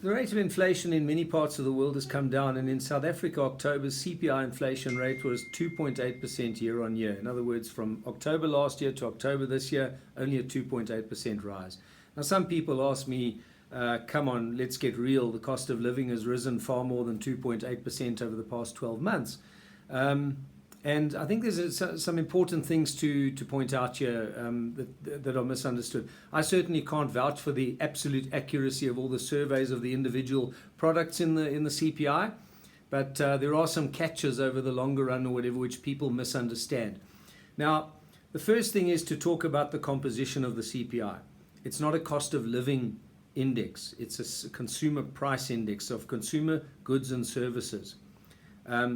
The rate of inflation in many parts of the world has come down, and in South Africa, October's CPI inflation rate was 2.8% year on year. In other words, from October last year to October this year, only a 2.8% rise. Now, some people ask me, come on, let's get real. The cost of living has risen far more than 2.8% over the past 12 months. And I think there's some important things to point out here that are misunderstood. I certainly can't vouch for the absolute accuracy of all the surveys of the individual products in the CPI, but there are some catches over the longer run or whatever which people misunderstand. Now, the first thing is to talk about the composition of the CPI. It's not a cost of living index. It's a consumer price index of consumer goods and services.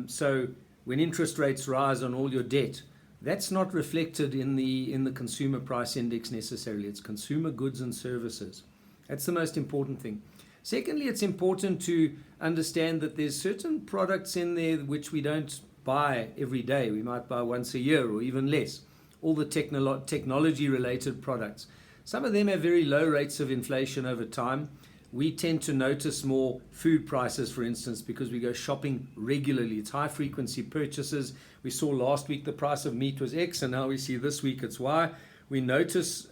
So when interest rates rise on all your debt, that's not reflected in the consumer price index necessarily. It's consumer goods and services. That's the most important thing. Secondly, it's important to understand that there's certain products in there which we don't buy every day. We might buy once a year or even less. All the technology-related products. Some of them have very low rates of inflation over time. We tend to notice more food prices, for instance, because we go shopping regularly. It's high frequency purchases. We saw last week the price of meat was X, and now we see this week it's Y. We notice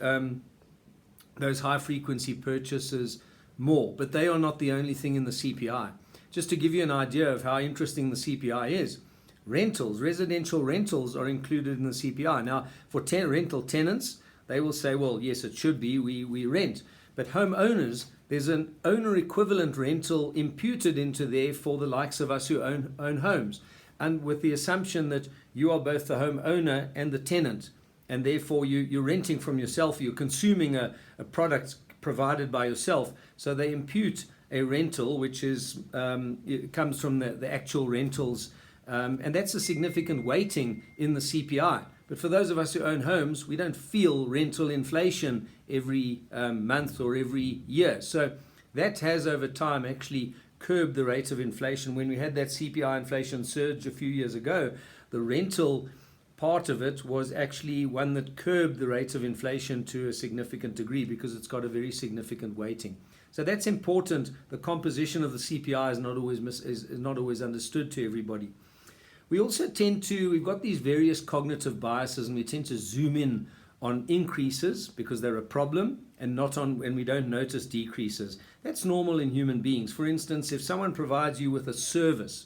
those high frequency purchases more, but they are not the only thing in the CPI. Just to give you an idea of how interesting the CPI is, rentals, residential rentals are included in the CPI. Now, for rental tenants, they will say, well, yes, it should be, we rent. But homeowners, there's an owner equivalent rental imputed into there for the likes of us who own homes. And with the assumption that you are both the homeowner and the tenant, and therefore you're renting from yourself, you're consuming a product provided by yourself. So they impute a rental, which is it comes from the actual rentals. And that's a significant weighting in the CPI. But for those of us who own homes, we don't feel rental inflation every month or every year. So that has over time actually curbed the rate of inflation. When we had that CPI inflation surge a few years ago, the rental part of it was actually one that curbed the rate of inflation to a significant degree because it's got a very significant weighting. So that's important. The composition of the CPI is not always understood to everybody. We also we've got these various cognitive biases, and we tend to zoom in on increases because they're a problem and not on when we don't notice decreases. That's normal in human beings. For instance, if someone provides you with a service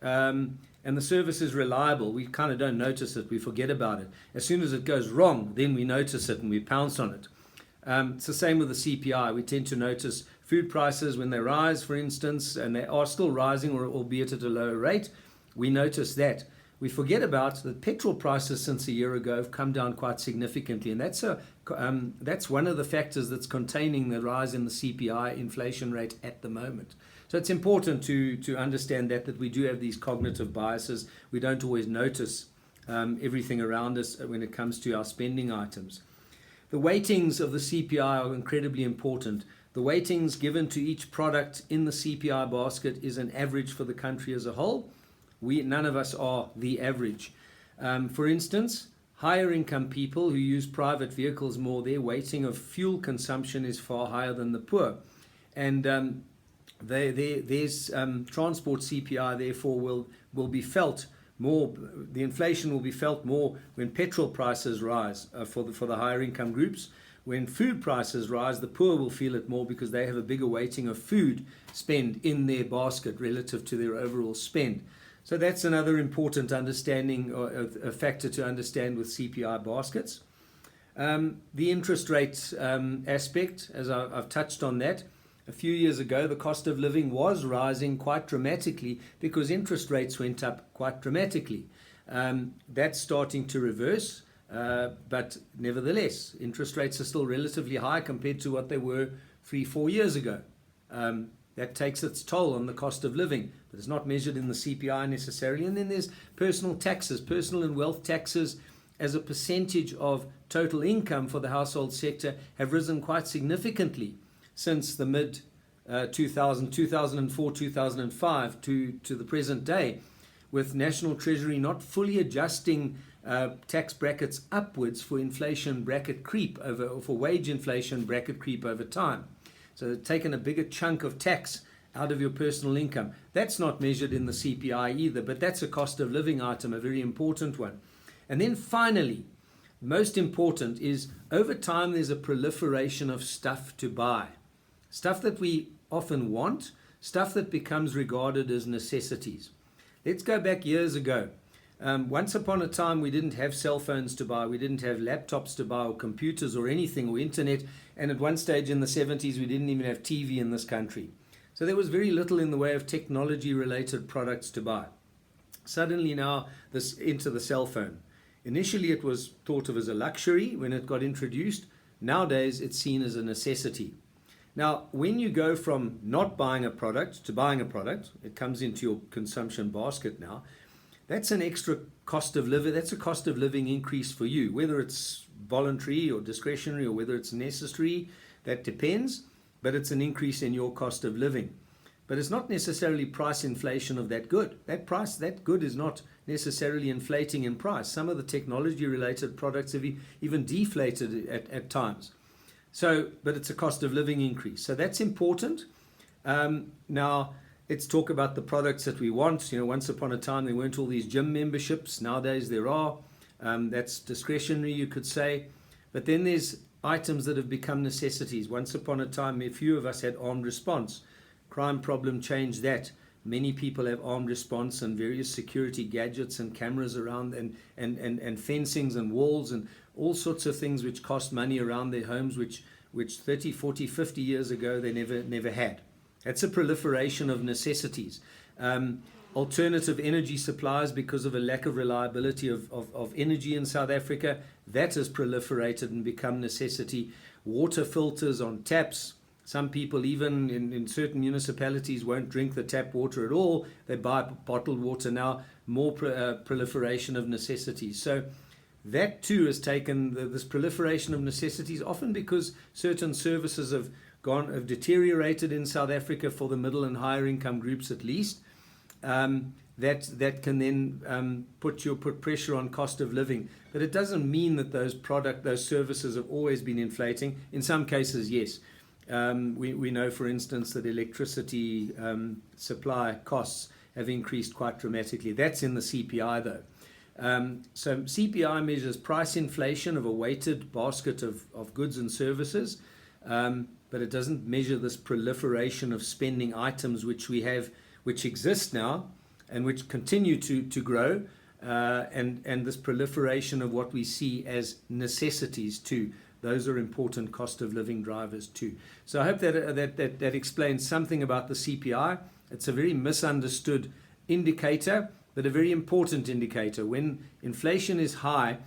and the service is reliable, we kind of don't notice it, we forget about it. As soon as it goes wrong, then we notice it and we pounce on it. It's the same with the CPI. We tend to notice food prices when they rise, for instance, and they are still rising, or albeit at a lower rate. We notice that. We forget about that petrol prices since a year ago have come down quite significantly, and that's one of the factors that's containing the rise in the CPI inflation rate at the moment. So it's important to understand that we do have these cognitive biases. We don't always notice everything around us when it comes to our spending items. The weightings of the CPI are incredibly important. The weightings given to each product in the CPI basket is an average for the country as a whole. None of us are the average. For instance, higher income people who use private vehicles more, their weighting of fuel consumption is far higher than the poor. And there's transport CPI, therefore, will be felt more. The inflation will be felt more when petrol prices rise for the higher income groups. When food prices rise, the poor will feel it more because they have a bigger weighting of food spend in their basket relative to their overall spend. So that's another important understanding, or a factor to understand with CPI baskets. The interest rate aspect, as I've touched on that. A few years ago, the cost of living was rising quite dramatically because interest rates went up quite dramatically. That's starting to reverse, but nevertheless, interest rates are still relatively high compared to what they were 3-4 years ago. That takes its toll on the cost of living, but it's not measured in the CPI necessarily. And then there's personal taxes. Personal and wealth taxes as a percentage of total income for the household sector have risen quite significantly since the mid 2004, 2005 to the present day, with National Treasury not fully adjusting tax brackets upwards for inflation bracket creep for wage inflation bracket creep over time. So they've taken a bigger chunk of tax out of your personal income. That's not measured in the CPI either, but that's a cost of living item, a very important one. And then finally, most important is over time there's a proliferation of stuff to buy. Stuff that we often want, stuff that becomes regarded as necessities. Let's go back years ago. Once upon a time, we didn't have cell phones to buy, we didn't have laptops to buy, or computers, or anything, or internet. And at one stage in the 70s, we didn't even have TV in this country. So there was very little in the way of technology-related products to buy. Suddenly now, this into the cell phone. Initially, it was thought of as a luxury when it got introduced. Nowadays, it's seen as a necessity. Now, when you go from not buying a product to buying a product, it comes into your consumption basket now. That's an extra cost of living. That's a cost of living increase for you, whether it's voluntary or discretionary or whether it's necessary. That depends, but it's an increase in your cost of living. But it's not necessarily price inflation of that good. That good is not necessarily inflating in price. Some of the technology-related products have even deflated at times. So, but it's a cost of living increase. So that's important. Now, let's talk about the products that we want. Once upon a time, there weren't all these gym memberships. Nowadays, there are. That's discretionary, you could say. But then there's items that have become necessities. Once upon a time, a few of us had armed response. Crime problem changed that. Many people have armed response and various security gadgets and cameras around and fencings and walls and all sorts of things which cost money around their homes, which 30, 40, 50 years ago they never had. That's a proliferation of necessities. Alternative energy supplies, because of a lack of reliability of energy in South Africa, that has proliferated and become necessity. Water filters on taps. Some people, even in certain municipalities, won't drink the tap water at all. They buy bottled water now. More proliferation of necessities. So that too has taken this proliferation of necessities, often because certain services have deteriorated in South Africa for the middle and higher income groups at least. That can then put pressure on cost of living. But it doesn't mean that those services have always been inflating. In some cases, yes. We know, for instance, that electricity supply costs have increased quite dramatically. That's in the CPI, though. So CPI measures price inflation of a weighted basket of goods and services, but it doesn't measure this proliferation of spending items which exist now and which continue to grow, and this proliferation of what we see as necessities too. Those are important cost of living drivers too. So I hope that explains something about the CPI. It's a very misunderstood indicator, but a very important indicator. When inflation is high,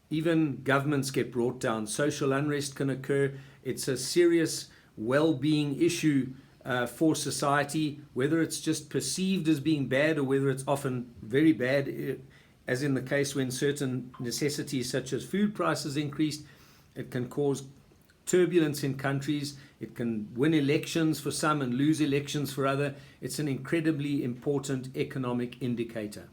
even governments get brought down. Social unrest can occur. It's a serious well-being issue for society, whether it's just perceived as being bad or whether it's often very bad, as in the case when certain necessities such as food prices increased. It can cause turbulence in countries. It can win elections for some and lose elections for others. It's an incredibly important economic indicator.